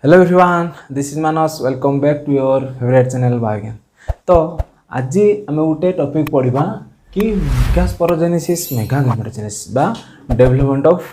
Hello everyone, this is Manas. Welcome back to your favourite channel Biogen. तो आज आम गोटे टॉपिक पढ़ा कि मेगा स्पोरोजेनेसिस मेगा गैमेटोजेनेसिस बा डेवलपमेंट ऑफ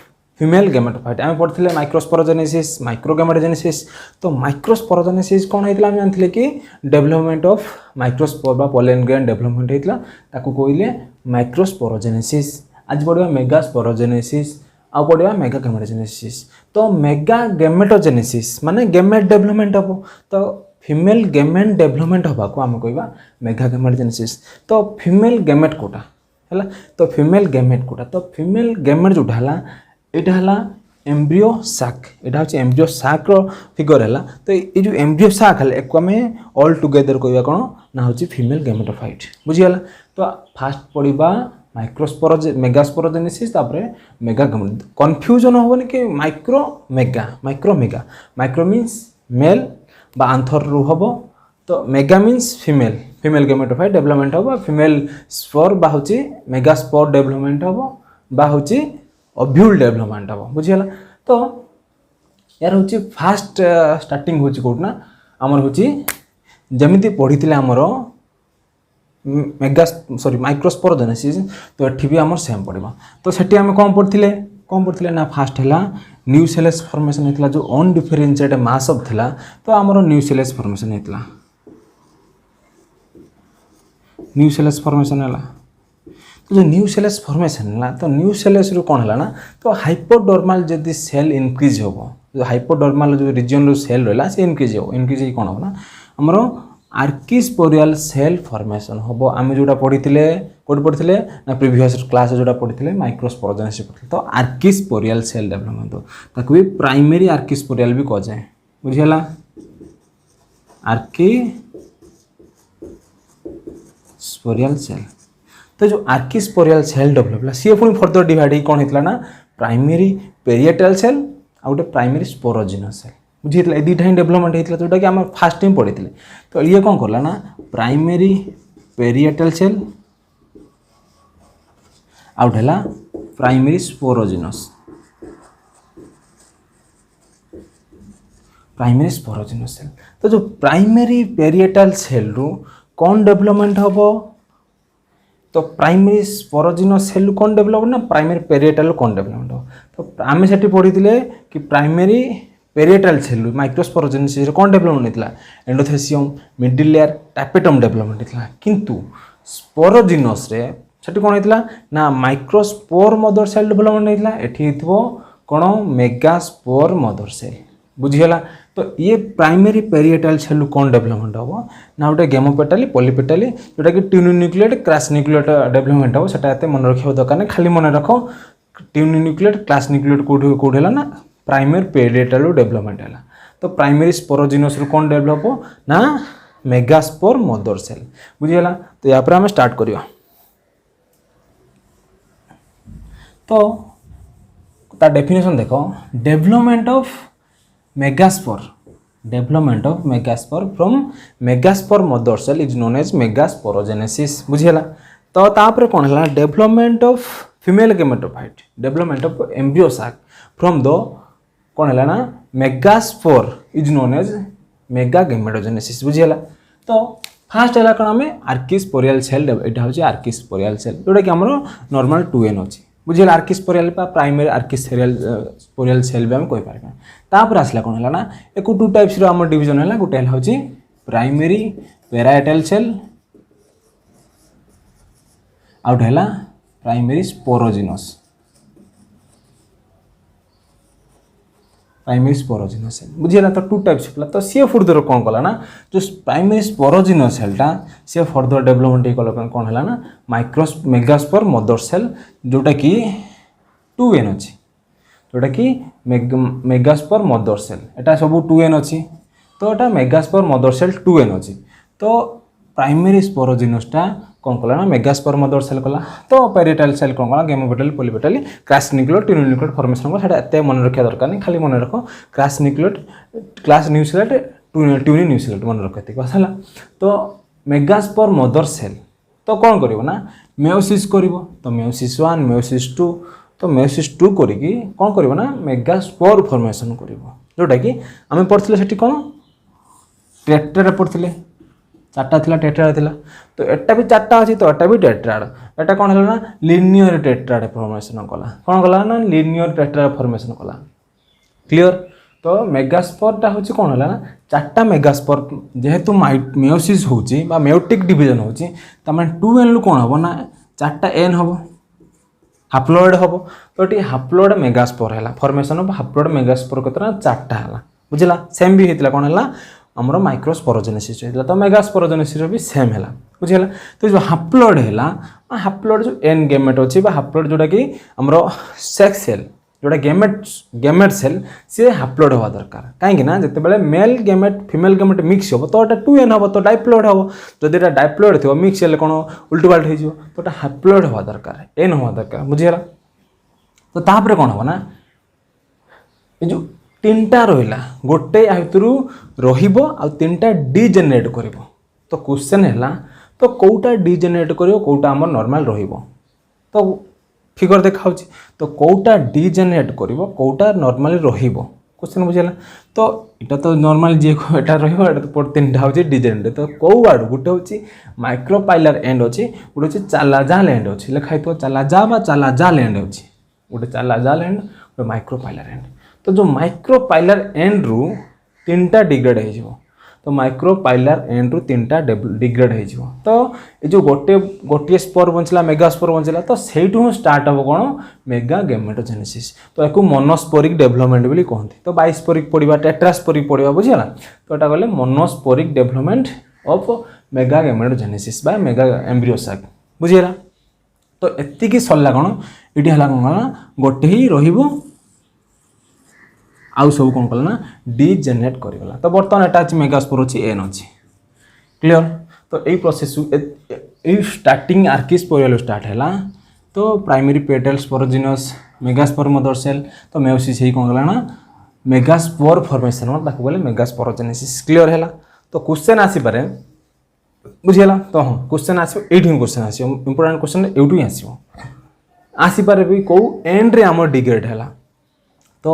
फीमेल गैमेटोफाइट। आम पढ़ते माइक्रोस्पोरोजेनेसिस माइक्रो गैमेटोजेनेसिस। तो माइक्रोस्पोरोजेनेसिस कौन होता है जानते कि डेवलपमेंट ऑफ माइक्रोस्पोर बा पोलन ग्रेन डेवलपमेंट होता ताको कहले माइक्रोस्पोरोजेनेसिस। आज पढ़ा मेगा स्पोरोजेनेसिस आ पढ़ा मेगा गैमेटोजेनेसिस। तो मेगा गैमेटोजेनेसिस माने गैमेट डेवलपमेंट हम। तो फीमेल गैमेट डेवलपमेंट हवा को आम कह मेगा गैमेटोजेनेसिस। तो फीमेल गैमेट कोटा है, तो फीमेल गैमेट कोटा, तो फीमेल गैमेट जोटा है यहाँ एम्ब्रियो साक। यहाँ हूँ एम्ब्रियो साक फिगर है। तो ये जो एम्ब्रियो साक है एक आम ऑल टुगेदर कह कौन ना हूँ फीमेल गैमेटोफाइट। बुझीगला। तो फास्ट पढ़ा मेगास्पोरोजेनेसिस मेगा गैमेट। कन्फ्यूजन होनी कि micro mega micro means male बा आंथर रु हम। तो mega means female female gametophyte development हम। फीमेल स्पोर बा हूँ मेगा स्पोर डेवलपमेंट हम बा हूँ ओव्यूल डेवलपमेंट हम। बुझीगला। तो यार हूँ फास्ट स्टार्टिंग हूँ कौटना आमर हूँ जमी पढ़ी आमर मेगा सॉरी माइक्रोस्पोरोजेनेसिस। तो ये भी आम सेम पड़ा। तो सेठी आम कौन पढ़ते ना फास्ट है न्यूसेलेस फॉर्मेशन होता जो अनडिफरेंशिएटेड मास ऑफ थिला। तो आमर न्यूसेलेस फॉर्मेशन होता न्यूसेलेस फॉर्मेशन है। तो जो न्यूसेलेस फॉर्मेशन है तो न्यूसेलेस रु कौन है ना तो हाइपोडर्माल जदि सेल इनक्रीज हो जो हाइपोडर्माल जो रीजन रो सेल रहा से इनक्रीज हो इनक्रीज कौन हो ना आमर आर्किस्पोरियल सेल फॉर्मेशन हम। आम जोटा पढ़ी कौट पढ़ी ना प्रीवियस क्लास जोटा पढ़ी माइक्रोस्पोरोजेनेसिस पढ़ी। तो आर्किस्पोरियल सेल डेवलपमेंट ताको भी प्राइमरी आर्किस्पोरियल भी कह जाए। बुझीगला। Archesporial cell. तो जो आर्किस्पोरियल सेल डेवलप सी पुणी फर्दर डिवाइड कौन होता ना प्राइमरी पेरिएटल सेल आ गए प्राइमरी स्पोरोजिनस सेल। बुझीगला। ये दुटा ही डेवलपमेंट होता जोटा कि आम फास्ट टाइम पढ़ी। तो ये कौन कला ना प्राइमरी पेरिएटल सेल आउट है प्राइमरी स्पोरोजिनस सेल। तो जो प्राइमरी पेरिएटल सेल रु कौन डेवलपमेंट हम तो प्राइमरी स्पोरोजिनस सेल कौन डेवलप ना प्राइमरी पेरिएटल कौन डेवलपमेंट हो। तो आम से पढ़ी कि प्राइमरी पेरिएटल सेल माइक्रोस्पोरोजेनेसिस कौन डेवलपमेंट होता endothecium middle layer tapetum development होता। किंतु स्पोरोजिनस रे सेठी कौन होता ना माइक्रोस्पोर मदर सेल डेवलपमेंट होता। एठी कौन मेगास्पोर मदर सेल। बुझीगला। तो ये प्राइमरी पेरिएटल सेल कौन डेवलपमेंट हम ना गोटे गेमोपेटाली पॉलीपेटाली जोटा कि ट्यूनिन्यूक्लिएट क्रैश न्यूक्लिएट डेवलपमेंट हम। से मन रखा दरकार नहीं, खाली मन रख ट्यूनिन्यूक्लिएट क्रैश न्यूक्लिएट कौट है ना प्राइमरी पेरिएटल डेवलपमेंट है। तो प्राइमरी स्पोरोजिनस रु कौन डेवलप हो ना मेगास्पोर मदर सेल। बुझीगला। तो या आम स्टार्ट करवा। तो तार डेफिनेशन देख development of megaspore from megaspore mother cell is known as megasporogenesis. बुझीगला। तो तापर कौन है development of female gametophyte development of embryo sac from the कौन है ना megaspore is known as megagametogenesis. बुझीगला। तो फास्ट है कौन आम आर्किस्पोरियल सेल यहाँ हूँ आर्किस्पोरियल सेल जोटा कि आम नॉर्मल 2n अच्छी। बुझीगला। आर्किस्पोरियल प्राइमरी आर्किस्पोरियल सेल भी आम कहीपर। तापर आसला कौन है ना एक टू टाइप्स आम डिविजन है गोटे हूँ प्राइमरी पेराइटल सेल आ गए है प्राइमरी स्पोरोजिनस सेल। बुझीगला। तो टू टाइप्स होता। तो सी फर्दर कौन कला ना जो प्राइमरी स्पोरोजिनस सेलटा सी फर्दर डेवलपमेंट कला कौन है ना मेगास्पोर मदर सेल जोटा कि 2n अच्छी जोटा कि मेगास्पोर मदर सेल एटा सब 2n अच्छी। तो यहाँ मेगास्पोर मदर सेल 2n अच्छी। तो प्राइमरी स्पोरोजिनसटा कौन कला ना मेगास्पोर मदर सेल कला। तो पेरिएटल सेल कौन कला गेमोपेटाली पॉलीपेटाली क्रैश न्यूक्लिएट ट्यूनिन्यूक्लिएट फॉर्मेशन को एत मन रखा दरकार नहीं, खाली मन रख क्रैश न्यूक्लिएट ट्यूनिन्यूक्लिएट मन रख है। तो मेगास्पोर मदर सेल तो कौन कर ना मेयोसिस कर। तो मेयोसिस 1 मेयोसिस 2 तो मेयोसिस 2 करिकी कौन करिवो ना मेगास्पोर फॉर्मेशन करिवो जोटा कि आम पढ़ते सेठी कौन टेट्राड पढ़ते चार्टा थिला टेट्राड थिला तो एटा भी चार्टा अच्छी तो एटा भी टेट्राड एटा कौन है ना लिनियर टेट्राड फॉर्मेशन कला कौन कला ना लिनियर टेट्राड फॉर्मेशन कला क्लियर तो मेगास्पोरटा हूँ कौन है ना चार्टा मेगास्पोर जेहेतु मेयोसिस होची बा मेयोटिक डिवीजन होची तमें 2n रु कौन हम ना चार्टा n हम हाप्लोइड हम तो ये हाप्लोइड मेगास्पोर है फॉर्मेशन ऑफ हाप्लोइड मेगास्पोर कतरा चार्टा है बुझला सेम भी होता कौन है आमर माइक्रोस्पोरोजेनेसिस होता तो मेगास्पोरोजेनेसिस भी सेम है बुझीगला तो जो हाप्लोइड है हाप्लोइड जो एन गेमेट अच्छी हाप्लोइड जोटा कि आमर सेक्स सेल जोटा गेमेट सेल सी हाप्लोइड हवा दरकार कहीं जिते male gamete female gamete mix हो तो 2n हम तो डाइप्लोइड हम जदि डाइप्लोइड थी मिक्स हेल्ले कौन उल्टपाल्ट हो तो हाप्लोइड हवा दरकार एन हवा दरकार बुझीगला तो तापर कौन हम ना जो 3टा रहा गोटे भितर रा डिजेनेरेट कर तो क्वेश्चन है तो कौटा डिजेनेरेट कर कौटा आम नॉर्मल तो फिगर देखा तो कौटा डिजेनेरेट कर कौटा नॉर्मली क्वेश्चन बुझेगा तो यहाँ तो नॉर्मल जी एटा तो 3टा हूँ डिजेनेरेट तो कौ आड़ गोटे हूँ माइक्रोपाइलर एंड अच्छी गोटे चालाजाल एंड अच्छी लिखाई तो चालाजा बा चालाजाल एंड अच्छी गोटे चालाजाल एंड गोटे माइक्रोपाइलर एंड तो जो माइक्रोपाइलर एंड रु 3टा डिग्रेड हो तो माइक्रोपाइलर एंड रु 3टा डिग्रेड हो तो ये जो गोटे स्पोर बंचला मेगास्पोर बंचला तो से स्टार्ट हम कौन मेगा गेमेटोजेनेसिस तो या मोनोस्पोरिक डेवलपमेंट भी कहते तो बाइस्पोरिक पढ़ा टेट्रास्पोरिक पढ़ा बुझीगला तो यहाँ कहले monosporic development of mega gametogenesis बा मेगा एम्ब्रियो साक बुझीगला तो एतिकी सरला कौन ये है कौन गोटे ही रही आउ सब कौन कला ना डिजेनेरेट करगला तो बर्तमान एटा अच्छी मेगास्पोर अच्छी एन अच्छी क्लियर तो यही प्रोसेस स्टार्टिंग आर्किस्पोरियल स्टार्ट है तो primary parietal sporogenous megaspore mother cell तो मेयोसिस ही कौन कला ना मेगास्पोर फॉर्मेशन ताको बोले मेगास्पोरोजेनेसिस क्लियर है तो क्वेश्चन आसीपारे बुझीगला तो हाँ क्वेश्चन आसो ये क्वेश्चन आसो इंपोर्टेंट क्वेश्चन यूँ ही आसीपारे भी कौ एंड रे आम डिग्रेड है तो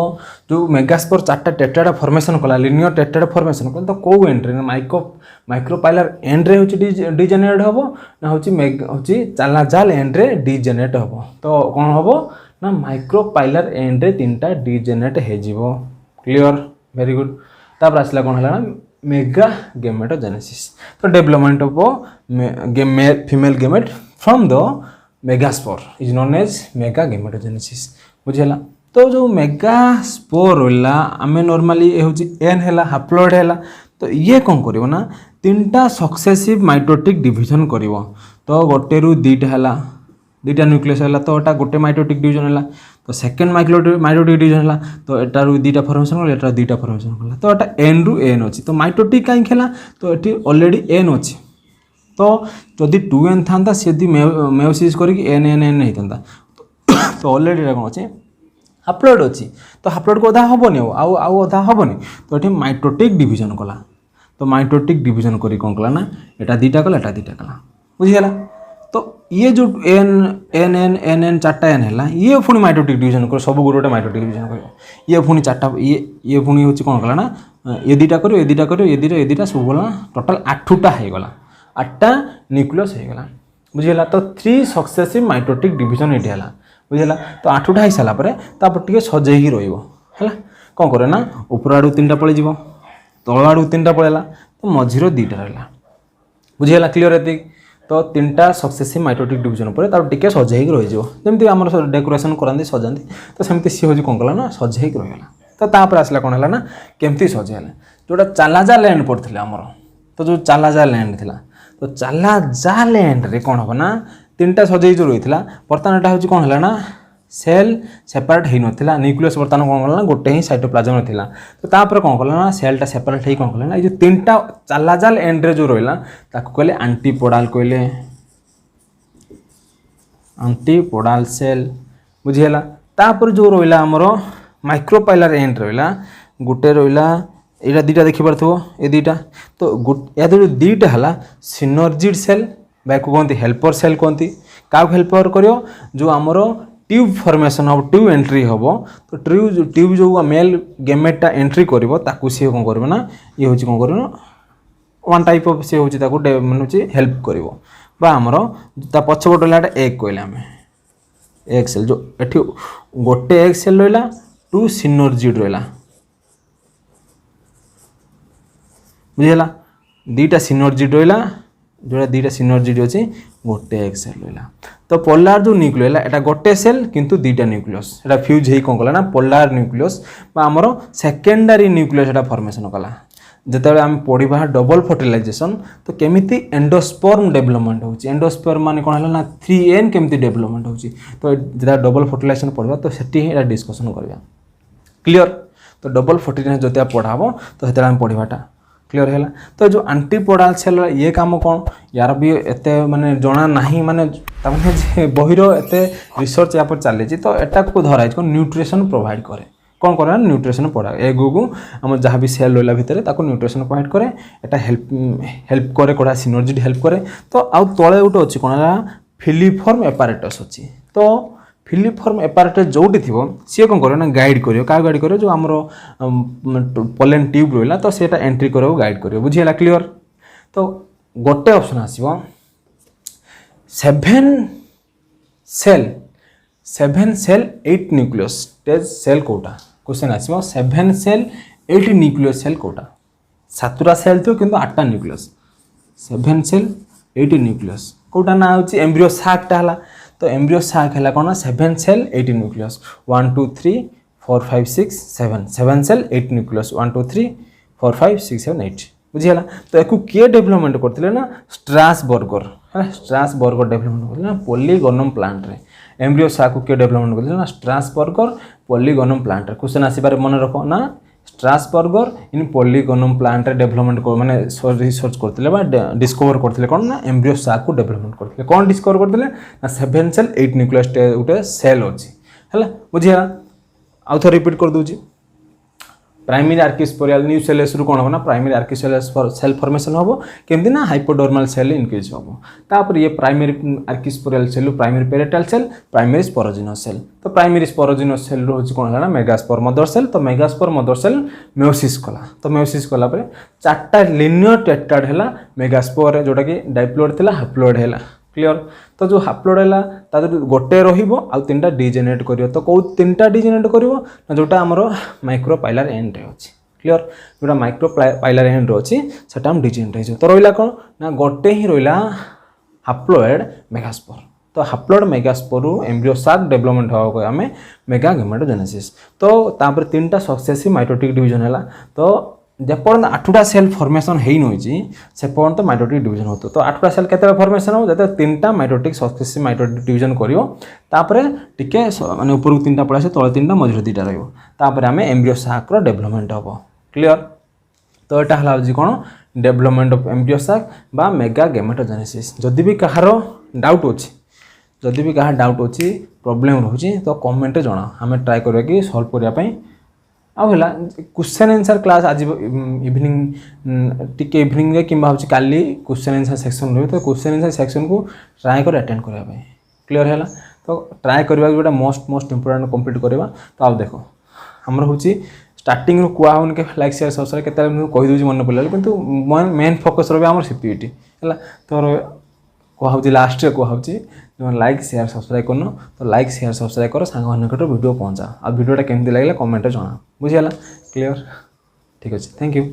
जो मेगास्पोर 4टा टेट्राड फॉर्मेशन कला लिनियर टेट्राड फॉर्मेशन कला तो कौ एंड रे माइक्रोपाइलर एंड रे होची डिजेनेरेट हम ना होची चालाजाल एंड रे डिजेनेरेट हम तो कौन हम ना माइक्रोपाइलर एंड रे 3टा डिजेनेरेट हो जीवो क्लियर वेरी गुड तापर आसला कौन है ना मेगा गेमेटोजेनेसिस तो development of female gamete from the megaspore is known as mega gametogenesis बुझेला तो जो मेगास्पोर रहा आम नॉर्मली ये हूँ एन है हाप्लोइड है तो ये कौन कर ना 3टा सक्सेसिव माइटोटिक डिवीजन कर तो गोटे रु 2टा है 2टा न्यूक्लियस है तो एटा गोटे माइटोटिक डिवीजन है तो सेकेंड माइटोटिक डिवीजन है तो एटा रु 2टा फॉर्मेशन कला एटा 2टा फॉर्मेशन कला तो एटा एन रु एन अच्छी तो माइटोटिक कहीं खेला तो ये ऑलरेडी एन अच्छी तो जदि 2n था सी मेयोसिस करके एन एन एन होता तो ऑलरेडी कौन अच्छे हाप्लोइड अच्छी तो हाप्लोइड को अधा हेनी आउ अधा हेनी तो ये माइटोटिक डिवीजन कला तो माइटोटिक डिवीजन करी कौन कला ना यहाँ 2टा कला यहाँ 2टा कला बुझीगला तो ये जो N N N N N 4टा एन है ये पुणी माइटोटिक डिवीजन कर सब गोटे माइटोटिक डिवीजन कर ये पुणी 4टा ये पुणी हूँ कौन कला ना ये 2टा कर ये 2टा कर ये 2टा सब गला टोटाल 8टा होगला 8टा न्यूक्लियस होगला बुझीगला तो 3 सक्सेसिव माइटोटिक डिवीजन ये है बुझेगा तो 8टा हो सारापर टे सजेक रहा कौन करे ना ऊपर आड़ू 3टा पलैज तल आड़ू 3टा पलैला तो मझीर 2टा रहा बुझीगला क्लीयर ये तो 3टा सक्सेसिव माइटोटिक डिवीजन पर टे सजेक रही आम डेकोरेशन कराती सजाती तो सेमती सी हूँ कौन कला ना सजेक रहीगला तो तापर आसला कौन है ना केमती सजेला जोटा चालाजा लैंड पड़ते आमर तो जो चालाजा लैंड थी तो चालाजा लैंड रे कौन हम ना 3टा सजे जो रही है बर्तमान यहाँ हूँ कौन है ना सेल सेपरेट हो नाला न्यूक्लियस बर्तमान कौन कला गोटे ही साइटोप्लाज्म था तो तापर कौन कला ना सेलटा सेपरेट हो कौन कला ना ये 3टा चालाजाल एंड रे जो रहा कहले आंटीपोडाल कहले आंटीपोडाल सेल बुझीगला तापर जो रहा आमर माइक्रोपाइलर एंड रहा गोटे रहा यहाँ 2टा देखिपार ये 2टा तो या 2टा है सिनर्जिड सेल बैक कहते हेल्पर सेल कहती क्या हेल्पर कर जो आमर ट्यूब फॉर्मेशन हम ट्यूब एंट्री हम तो ट्यूब जो मेल गेमेटा एंट्री कर ताकू सी कौन कर ना ये हूँ कौन कर वन टाइप ऑफ सी हूँ मानने हेल्प कर आमर पछपट रहा एग कहले आम एग सेल जो एठी गोटे एग सेल रहा 2 सिनर्जिड रहा बुझेगा 2टा सिनर्जिड रहा जोड़ा 2टा सिनर्जिड अच्छी गोटे एग सेल रहा तो पोलार जो न्यूक्लियस है गोटे सेल किंतु 2टा न्यूक्लियस एटा फ्यूज हो कौन कला ना पोलार न्यूक्लियस आमर सेकेंडरी न्यूक्लियस एटा फॉर्मेशन कला जिते आम पढ़ा डबल फर्टिलाइजेशन तो केमिति एंडोस्पर्म डेवलपमेंट होची एंडोस्पर्म माने कौन है ना 3N केमिति डेवलपमेंट होची तो जो डबल फर्टिलाइजेशन पढ़ा तो सेठी एटा डिस्कशन करबा क्लियर तो डबल फर्टिलाइजेशन जते पढ़ाबो तो हेते आम पढ़ाटा क्लियर है तो जो एंटीपोडाल सेल ये काम कौन यार भी एत माने जना नहीं माने बहिर एत रिसर्च यहाँ पर चली तो एटा को धराई न्यूट्रिशन प्रोवाइड करे कौन करे न्यूट्रिशन पड़ा एग को आम जहाँ भी सेल रहा भितर न्यूट्रिशन प्रोवाइड करे एटा हेल्प करे कड़ा सिनर्जिड हेल्प करे तो आउ तले गोटे अच्छी कौन फिलिफॉर्म एपारेटस अच्छी तो फिलिफॉर्म एपारेटस जोटी थी सी कौन कर गाइड कर गाइड कर जो आमर पोलेन ट्यूब रहा तो सीटा एंट्री कर गाइड कर बुझीगला क्लियर तो गोटे ऑप्शन आसो 7 सेल 8 न्यूक्लियस स्टेज सेल कोटा क्वेश्चन आसो 7 सेल 8 न्यूक्लियस सेल कोटा 7टा सेल थो किंतु 8टा न्यूक्लियस 7 सेल 8 न्यूक्लियस कोटा ना होची एम्ब्रियो साकटा हला तो एम्ब्रियो साक है कौन 7 सेल 8 न्यूक्लियस 1 2 3 4 5 6 7 सेल 8 न्यूक्लियस 1 2 3 4 5 6 7 8 बुझीगला तो एक किए डेवलपमेंट करते ना स्ट्रासबर्गर है स्ट्रासबर्गर डेवलपमेंट करते ना पॉलीगोनम प्लांट रे एम्ब्रियो साक को किए डेवलपमेंट करते ना स्ट्रासबर्गर पॉलीगोनम प्लांट रे क्वेश्चन आसीबार मन रख ना स्ट्रासबर्गर इन पॉलीगोनम प्लांट रे डेवलपमेंट को माने रिसर्च करते बा डिस्कवर करते कौन ना एम्ब्रियो साक को डेवलपमेंट करते कौन डिस्कवर करते ना 7 सेल 8 न्यूक्लियस गोटे सेल अच्छी है बुझीगला आउ थ रिपीट कर दूची प्राइमरी आर्किस्पोरियल न्यू सेल शुरू कौन हम ना प्राइमरी आर्किस्पोरियल सेल फॉर्मेशन हम केमती ना हाइपोडर्मल सेल इंक्रीज हम तापर ये primary archesporial cell primary parietal cell primary sporogenous cell तो प्राइमरी स्पोरोजिनस सेल रोज कौन है ना मेगास्पोर मदर सेल तो मेगास्पोर मदर सेल मेयोसिस कला तो मेयोसिस कला पर 4टा लिनियर टेट्राड है मेगास्पोर जोटा कि डाइप्लोइड थिला हाप्लोइड है क्लियर तो जो हाप्लोइड है तादर गोटे रहिबो आ 3टा डिजेनेरेट करियो तो कौ 3टा डिजेनेरेट करियो ना जोटा हमर माइक्रोपाइलर एंड रे अछि क्लियर जोटा माइक्रोपाइलर एंड रे अछि सेटा हम डिजेनेरेट हो तो रहिला कोन ना गोटे ही रहिला हाप्लोइड मेगास्पोर तो हाप्लोइड मेगास्पोर एम्ब्रियो साक डेवलपमेंट हो को हमें मेगा गैमेटोजेनेसिस तो तापर 3टा सक्सेसिव माइटोटिक डिवीजन है तो जेपर्यंत 8टा सेल फॉर्मेशन है नई से पर्यंत माइटोटिक डिवीजन होतो तो 8टा सेल केते फॉर्मेशन हो जते 3टा माइटोटिक सक्सेसिव माइटोटिक डिवीजन करियो तापरे टिके माने ऊपर 3टा पळा से तळे 3टा मझिरे 2टा रहइबो तापरे हमें एम्ब्रियो साक रो डेवलपमेंट होबो क्लियर तो एटा हला जे कोन डेवलपमेंट ऑफ एम्ब्रियो साक बा मेगा गैमेटोजेनेसिस जदि भी कहारो डाउट अछि जदि भी कहा डाउट अछि प्रॉब्लम रहउछि तो कमेंट जणा हमें ट्राई करबा कि सॉल्व करिया पई आउला क्वेश्चन आंसर क्लास आज इवनिंग टिके इवनिंग रे किंबा होछि काली क्वेश्चन आंसर सेक्शन रही तो क्वेश्चन आंसर सेक्शन को ट्राई कर अटेंड करबा पई क्लियर हैला तो ट्राई करबा गोटा मोस्ट इंपोर्टेंट कंप्लीट करबा तो आउ देखो हमर होछि स्टार्टिंग रो कुआ होन के लाइक शेयर सब्सक्राइब केते मैं कहि दोछि मन पड़ला किंतु मेन फोकस रहबे हमर सीपीटी हैला तो कहूँ लास्ट रे कहूँ जो लाइक शेयर सब्सक्राइब करनो तो लाइक शेयर सब्सक्राइब कर सांग निकट वीडियो पहुँचा आ वीडियोटा केमती लगे कमेंट जना बुझीगला क्लियर ठीक अच्छे थैंक यू।